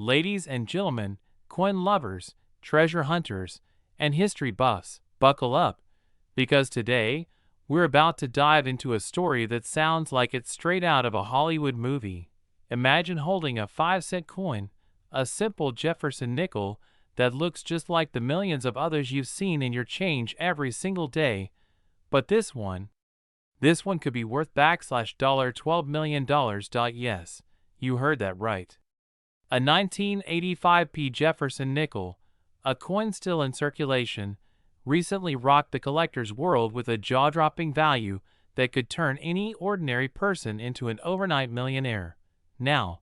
Ladies and gentlemen, coin lovers, treasure hunters, and history buffs, buckle up, because today, we're about to dive into a story that sounds like it's straight out of a Hollywood movie. Imagine holding a 5-cent coin, a simple Jefferson nickel that looks just like the millions of others you've seen in your change every single day, but this one could be worth $12 million. Yes, you heard that right. A 1985 Jefferson nickel, a coin still in circulation, recently rocked the collector's world with a jaw-dropping value that could turn any ordinary person into an overnight millionaire. Now,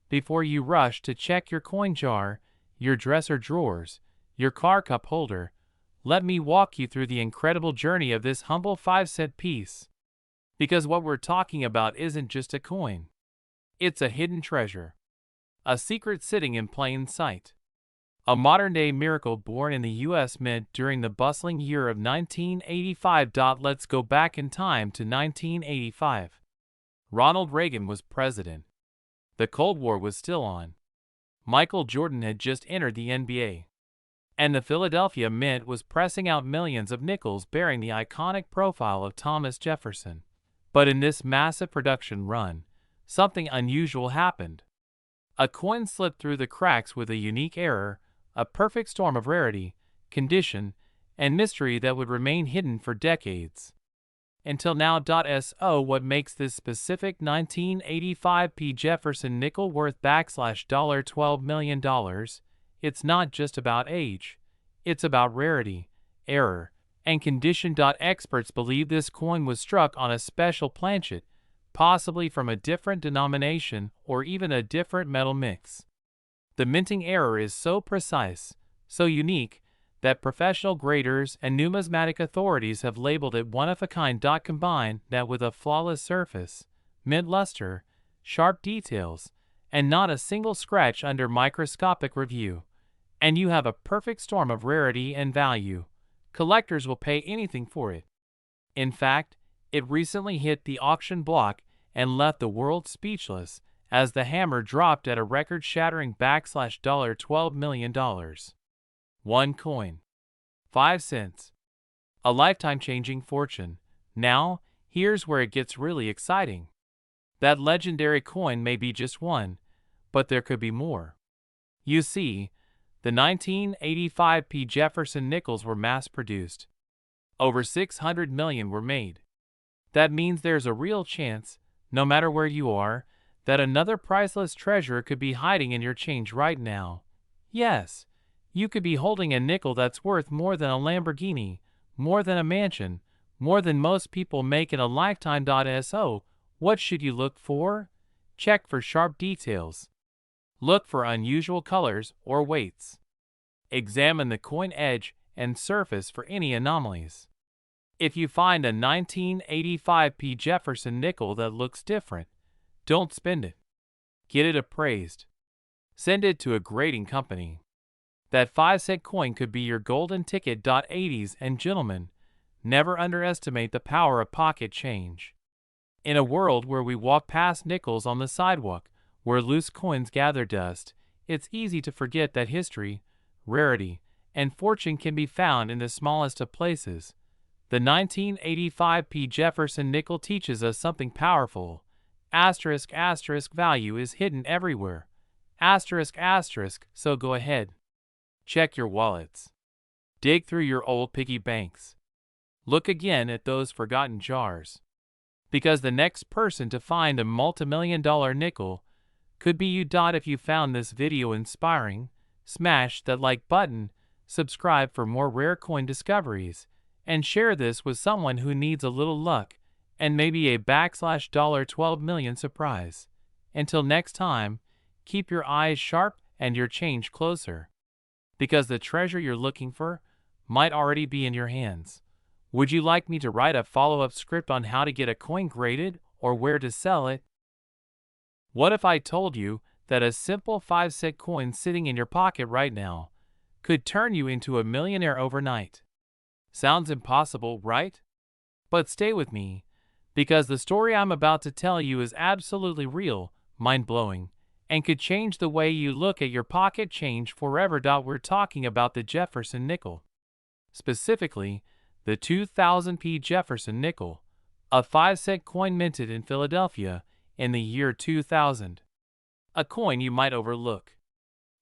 before you rush to check your coin jar, your dresser drawers, your car cup holder, let me walk you through the incredible journey of this humble 5-cent piece. Because what we're talking about isn't just a coin. It's a hidden treasure. A secret sitting in plain sight. A modern-day miracle born in the U.S. Mint during the bustling year of 1985. Let's go back in time to 1985. Ronald Reagan was president. The Cold War was still on. Michael Jordan had just entered the NBA. And the Philadelphia Mint was pressing out millions of nickels bearing the iconic profile of Thomas Jefferson. But in this massive production run, something unusual happened. A coin slipped through the cracks with a unique error, a perfect storm of rarity, condition, and mystery that would remain hidden for decades. Until now. So what makes this specific 1985 Jefferson nickel worth $12 million? It's not just about age. It's about rarity, error, and condition. Experts believe this coin was struck on a special planchet, possibly from a different denomination or even a different metal mix. The minting error is so precise, so unique, that professional graders and numismatic authorities have labeled it one of a kind. Combine that with a flawless surface, mint luster, sharp details, and not a single scratch under microscopic review, and you have a perfect storm of rarity and value. Collectors will pay anything for it. In fact, it recently hit the auction block and left the world speechless as the hammer dropped at a record-shattering $12 million. One coin. 5 cents. A lifetime-changing fortune. Now, here's where it gets really exciting. That legendary coin may be just one, but there could be more. You see, the 1985 Jefferson nickels were mass-produced. Over 600 million were made. That means there's a real chance, no matter where you are, that another priceless treasure could be hiding in your change right now. Yes, you could be holding a nickel that's worth more than a Lamborghini, more than a mansion, more than most people make in a lifetime. So, what should you look for? Check for sharp details. Look for unusual colors or weights. Examine the coin edge and surface for any anomalies. If you find a 1985 Jefferson nickel that looks different, don't spend it. Get it appraised. Send it to a grading company. That 5-cent coin could be your golden ticket. Ladies and gentlemen, never underestimate the power of pocket change. In a world where we walk past nickels on the sidewalk, where loose coins gather dust, it's easy to forget that history, rarity, and fortune can be found in the smallest of places. The 1985 Jefferson nickel teaches us something powerful. Asterisk, value is hidden everywhere. Asterisk, so go ahead. Check your wallets. Dig through your old piggy banks. Look again at those forgotten jars. Because the next person to find a multimillion-dollar nickel could be you. If you found this video inspiring, smash that like button, subscribe for more rare coin discoveries, and share this with someone who needs a little luck and maybe a $12 million surprise. Until next time, keep your eyes sharp and your change closer. Because the treasure you're looking for might already be in your hands. Would you like me to write a follow-up script on how to get a coin graded or where to sell it? What if I told you that a simple 5-cent coin sitting in your pocket right now could turn you into a millionaire overnight? Sounds impossible, right? But stay with me, because the story I'm about to tell you is absolutely real, mind-blowing, and could change the way you look at your pocket change forever. We're talking about the Jefferson nickel. Specifically, the 2000p Jefferson nickel, a 5-cent coin minted in Philadelphia in the year 2000. A coin you might overlook.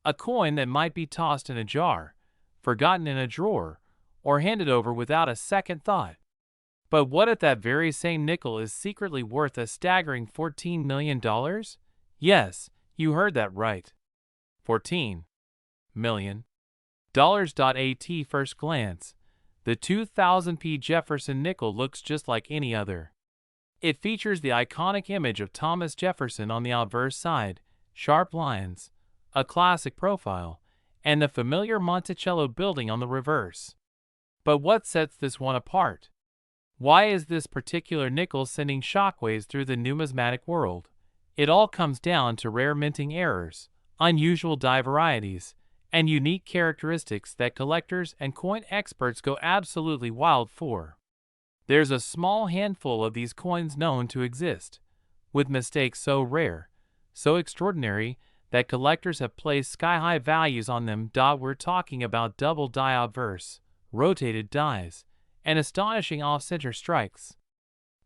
A coin that might be tossed in a jar, forgotten in a drawer, or handed over without a second thought. But what if that very same nickel is secretly worth a staggering $14 million? Yes, you heard that right. $14 million. At first glance, the 2000p Jefferson nickel looks just like any other. It features the iconic image of Thomas Jefferson on the obverse side, sharp lines, a classic profile, and the familiar Monticello building on the reverse. But what sets this one apart? Why is this particular nickel sending shockwaves through the numismatic world? It all comes down to rare minting errors, unusual die varieties, and unique characteristics that collectors and coin experts go absolutely wild for. There's a small handful of these coins known to exist, with mistakes so rare, so extraordinary, that collectors have placed sky-high values on them. We're talking about double die obverse, rotated dies, and astonishing off-center strikes.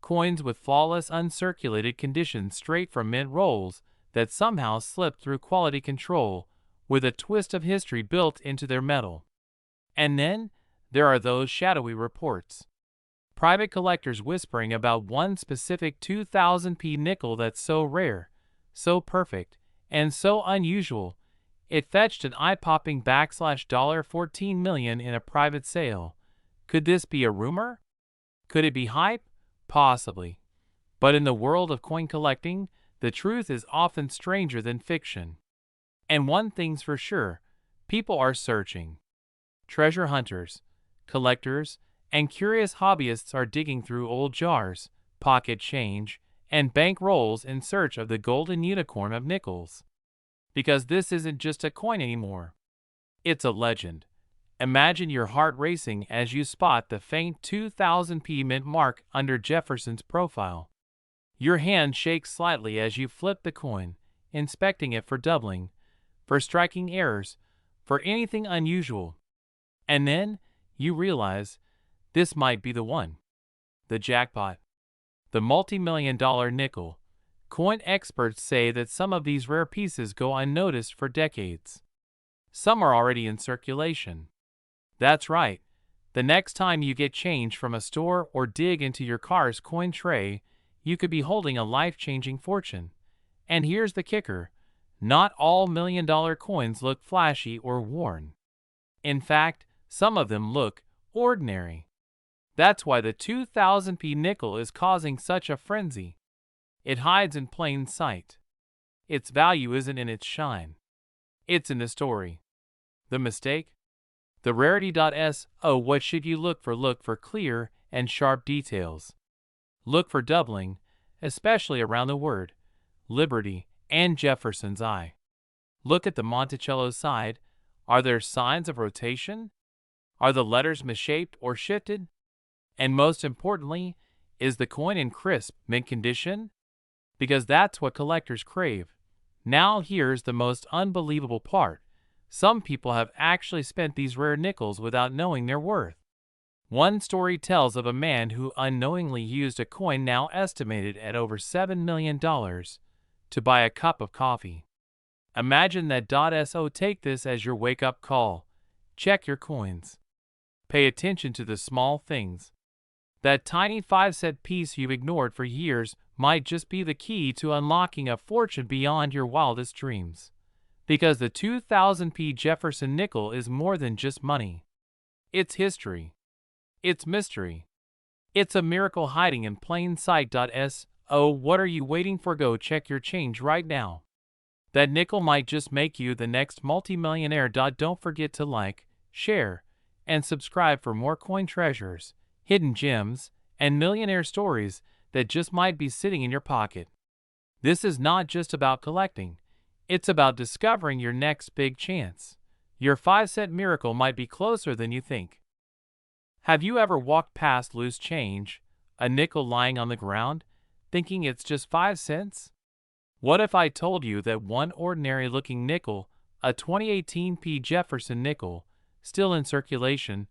Coins with flawless uncirculated conditions straight from mint rolls that somehow slip through quality control, with a twist of history built into their metal. And then, there are those shadowy reports. Private collectors whispering about one specific 2000p nickel that's so rare, so perfect, and so unusual, it fetched an eye-popping $14 million in a private sale. Could this be a rumor? Could it be hype? Possibly. But in the world of coin collecting, the truth is often stranger than fiction. And one thing's for sure, people are searching. Treasure hunters, collectors, and curious hobbyists are digging through old jars, pocket change, and bank rolls in search of the golden unicorn of nickels. Because this isn't just a coin anymore. It's a legend. Imagine your heart racing as you spot the faint 2000p mint mark under Jefferson's profile. Your hand shakes slightly as you flip the coin, inspecting it for doubling, for striking errors, for anything unusual. And then, you realize, this might be the one. The jackpot. The multi-million-dollar nickel. Coin experts say that some of these rare pieces go unnoticed for decades. Some are already in circulation. That's right. The next time you get change from a store or dig into your car's coin tray, you could be holding a life-changing fortune. And here's the kicker. Not all million-dollar coins look flashy or worn. In fact, some of them look ordinary. That's why the 2000p nickel is causing such a frenzy. It hides in plain sight. Its value isn't in its shine. It's in the story. The mistake? The rarity. What should you look for? Look for clear and sharp details. Look for doubling, especially around the word Liberty and Jefferson's eye. Look at the Monticello side. Are there signs of rotation? Are the letters misshaped or shifted? And most importantly, is the coin in crisp, mint condition? Because that's what collectors crave. Now here's the most unbelievable part. Some people have actually spent these rare nickels without knowing their worth. One story tells of a man who unknowingly used a coin now estimated at over $7 million to buy a cup of coffee. Imagine that. Take this as your wake-up call. Check your coins. Pay attention to the small things. That tiny 5-cent piece you've ignored for years might just be the key to unlocking a fortune beyond your wildest dreams. Because the 2000p Jefferson nickel is more than just money. It's history. It's mystery. It's a miracle hiding in plain sight. What are you waiting for? Go check your change right now. That nickel might just make you the next multimillionaire. Don't forget to like, share, and subscribe for more coin treasures, hidden gems, and millionaire stories that just might be sitting in your pocket. This is not just about collecting. It's about discovering your next big chance. Your 5-cent miracle might be closer than you think. Have you ever walked past loose change, a nickel lying on the ground, thinking it's just 5 cents? What if I told you that one ordinary looking nickel, a 2018 P. Jefferson nickel, still in circulation,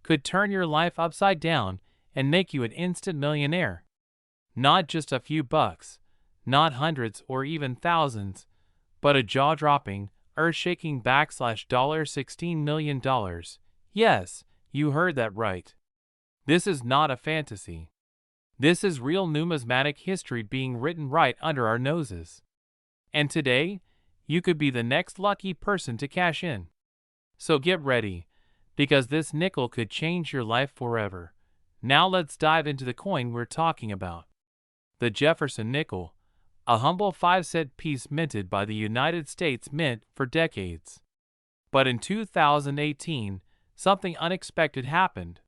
could turn your life upside down and make you an instant millionaire? Not just a few bucks, not hundreds or even thousands, but a jaw-dropping, earth-shaking $16 million. Yes, you heard that right. This is not a fantasy. This is real numismatic history being written right under our noses. And today, you could be the next lucky person to cash in. So get ready, because this nickel could change your life forever. Now let's dive into the coin we're talking about. The Jefferson nickel, a humble 5-cent piece minted by the United States Mint for decades. But in 2018, something unexpected happened.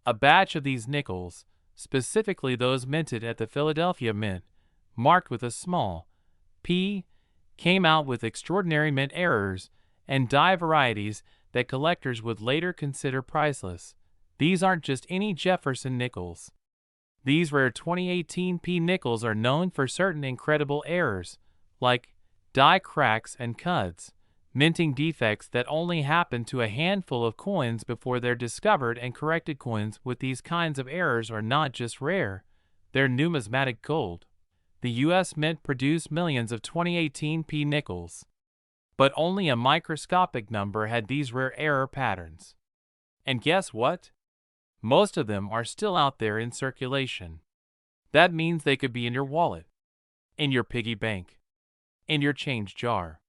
A batch of these nickels, specifically those minted at the Philadelphia Mint, marked with a small p, came out with extraordinary mint errors and die varieties that collectors would later consider priceless. These aren't just any Jefferson nickels. These rare 2018 P nickels are known for certain incredible errors, like die cracks and cuds, minting defects that only happen to a handful of coins before they're discovered and corrected. Coins with these kinds of errors are not just rare, they're numismatic gold. The U.S. Mint produced millions of 2018 P nickels, but only a microscopic number had these rare error patterns. And guess what? Most of them are still out there in circulation. That means they could be in your wallet, in your piggy bank, in your change jar,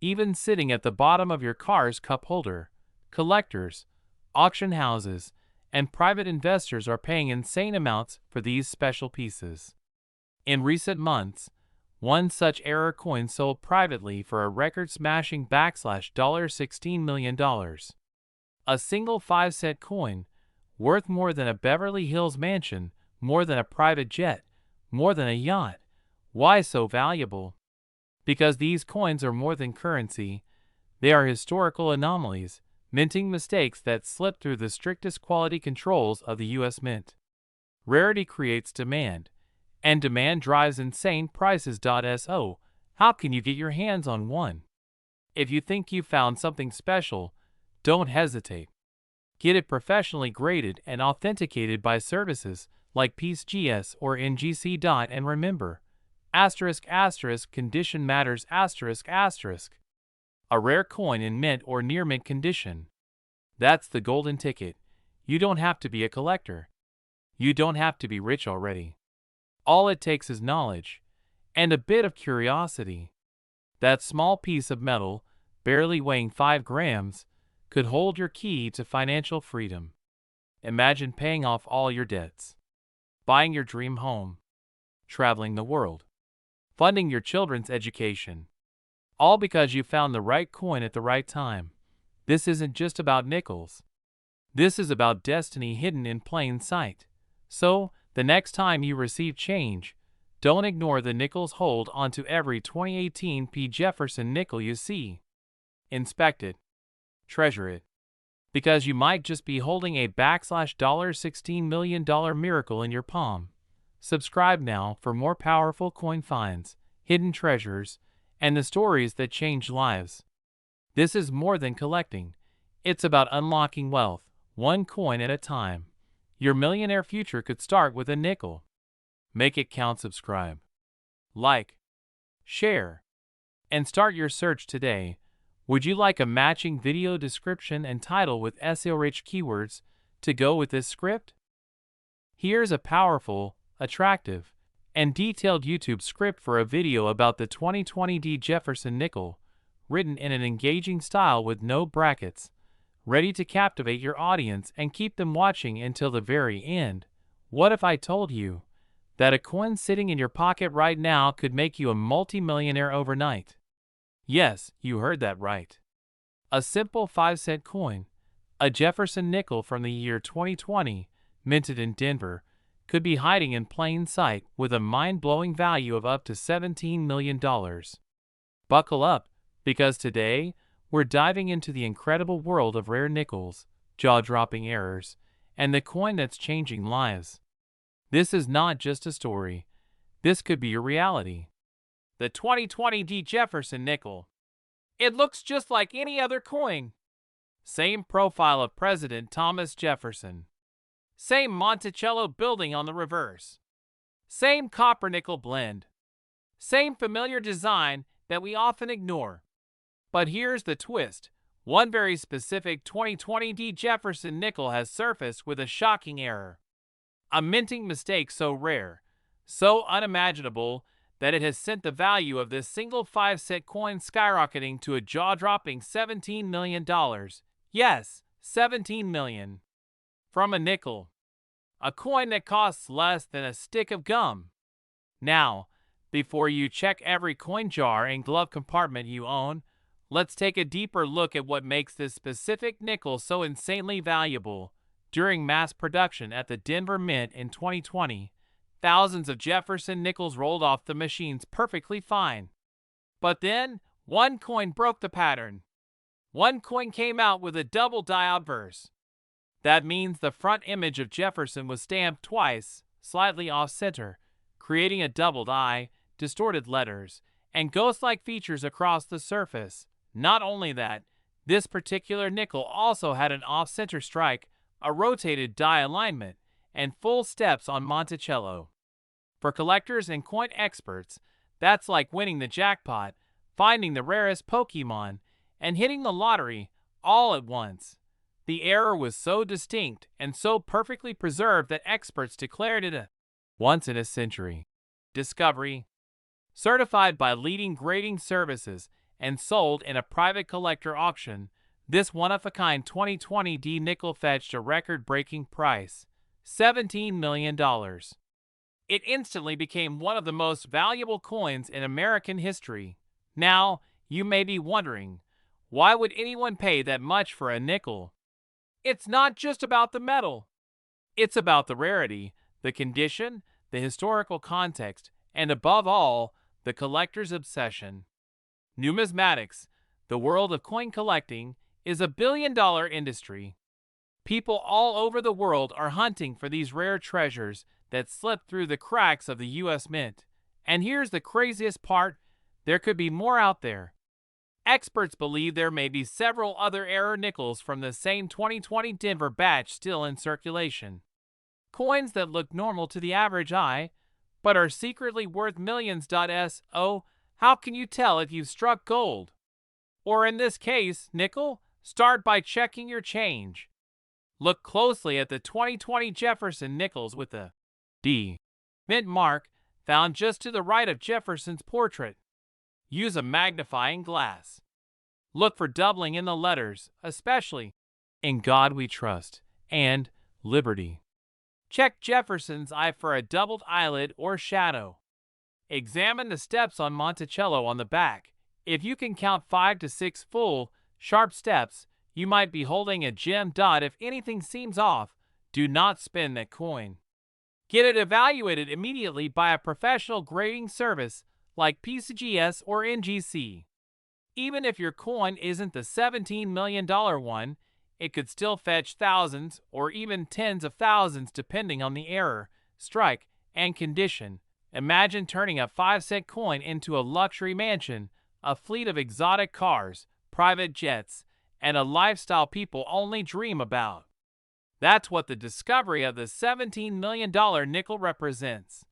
even sitting at the bottom of your car's cup holder. Collectors, auction houses, and private investors are paying insane amounts for these special pieces. In recent months, one such error coin sold privately for a record-smashing $16 million. A single 5-cent coin, worth more than a Beverly Hills mansion, more than a private jet, more than a yacht. Why so valuable? Because these coins are more than currency. They are historical anomalies, minting mistakes that slip through the strictest quality controls of the U.S. Mint. Rarity creates demand, and demand drives insane prices. So, how can you get your hands on one? If you think you found something special, don't hesitate. Get it professionally graded and authenticated by services like PeaceGS or NGC. And remember, condition matters. A rare coin in mint or near mint condition. That's the golden ticket. You don't have to be a collector. You don't have to be rich already. All it takes is knowledge and a bit of curiosity. That small piece of metal, barely weighing 5 grams, could hold your key to financial freedom. Imagine paying off all your debts, buying your dream home, traveling the world, funding your children's education, all because you found the right coin at the right time. This isn't just about nickels. This is about destiny hidden in plain sight. So, the next time you receive change, don't ignore the nickels. Hold onto every 2018 P. Jefferson nickel you see. Inspect it. Treasure it. Because you might just be holding a $16 million miracle in your palm. Subscribe now for more powerful coin finds, hidden treasures, and the stories that change lives. This is more than collecting. It's about unlocking wealth, one coin at a time. Your millionaire future could start with a nickel. Make it count. Subscribe, like, share, and start your search today. Would you like a matching video description and title with SEO-rich keywords to go with this script? Here's a powerful, attractive, and detailed YouTube script for a video about the 2020 D. Jefferson nickel, written in an engaging style with no brackets, ready to captivate your audience and keep them watching until the very end. What if I told you that a coin sitting in your pocket right now could make you a multi-millionaire overnight? Yes, you heard that right. A simple 5-cent coin, a Jefferson nickel from the year 2020, minted in Denver, could be hiding in plain sight with a mind-blowing value of up to $17 million. Buckle up, because today, we're diving into the incredible world of rare nickels, jaw-dropping errors, and the coin that's changing lives. This is not just a story. This could be your reality. the 2020 D Jefferson nickel. It looks just like any other coin. Same profile of President Thomas Jefferson. Same Monticello building on the reverse. Same copper-nickel blend. Same familiar design that we often ignore. But here's the twist. One very specific 2020 D Jefferson nickel has surfaced with a shocking error. A minting mistake so rare, so unimaginable, that it has sent the value of this single 5-cent coin skyrocketing to a jaw-dropping $17 million. Yes, $17 million. From a nickel. A coin that costs less than a stick of gum. Now, before you check every coin jar and glove compartment you own, let's take a deeper look at what makes this specific nickel so insanely valuable. During mass production at the Denver Mint in 2020, thousands of Jefferson nickels rolled off the machines perfectly fine. But then, one coin broke the pattern. One coin came out with a double die obverse. That means the front image of Jefferson was stamped twice, slightly off-center, creating a doubled eye, distorted letters, and ghost-like features across the surface. Not only that, this particular nickel also had an off-center strike, a rotated die alignment, and full steps on Monticello. For collectors and coin experts, that's like winning the jackpot, finding the rarest Pokemon, and hitting the lottery all at once. The error was so distinct and so perfectly preserved that experts declared it a once-in-a-century discovery. Certified by leading grading services and sold in a private collector auction, this one-of-a-kind 2020 D nickel fetched a record-breaking price, $17 million. It instantly became one of the most valuable coins in American history. Now, you may be wondering, why would anyone pay that much for a nickel? It's not just about the metal. It's about the rarity, the condition, the historical context, and above all, the collector's obsession. Numismatics, the world of coin collecting, is a billion-dollar industry. People all over the world are hunting for these rare treasures that slip through the cracks of the U.S. Mint. And here's the craziest part, there could be more out there. Experts believe there may be several other error nickels from the same 2020 Denver batch still in circulation. Coins that look normal to the average eye, but are secretly worth millions. So, how can you tell if you've struck gold? Or in this case, nickel? Start by checking your change. Look closely at the 2020 Jefferson nickels with the D Mint mark found just to the right of Jefferson's portrait. Use a magnifying glass. Look for doubling in the letters, especially "In God We Trust" and "Liberty." Check Jefferson's eye for a doubled eyelid or shadow. Examine the steps on Monticello on the back. If you can count 5 to 6 full, sharp steps, you might be holding a gem. If anything seems off, do not spend that coin. Get it evaluated immediately by a professional grading service like PCGS or NGC. Even if your coin isn't the $17 million one, it could still fetch thousands or even tens of thousands depending on the error, strike, and condition. Imagine turning a 5-cent coin into a luxury mansion, a fleet of exotic cars, private jets, and a lifestyle people only dream about. That's what the discovery of the $17 million nickel represents.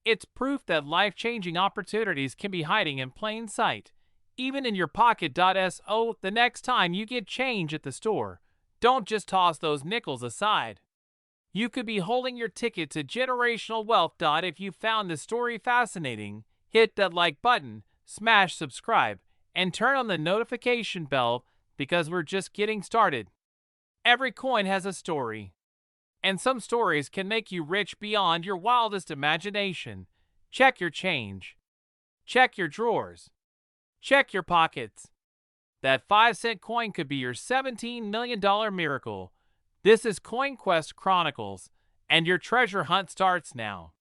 It's proof that life-changing opportunities can be hiding in plain sight, even in your pocket. So, the next time you get change at the store, don't just toss those nickels aside. You could be holding your ticket to generational wealth. If you found this story fascinating, hit that like button, smash subscribe, and turn on the notification bell because we're just getting started. Every coin has a story, and some stories can make you rich beyond your wildest imagination. Check your change. Check your drawers. Check your pockets. That 5-cent coin could be your $17 million miracle. This is CoinQuest Chronicles, and your treasure hunt starts now.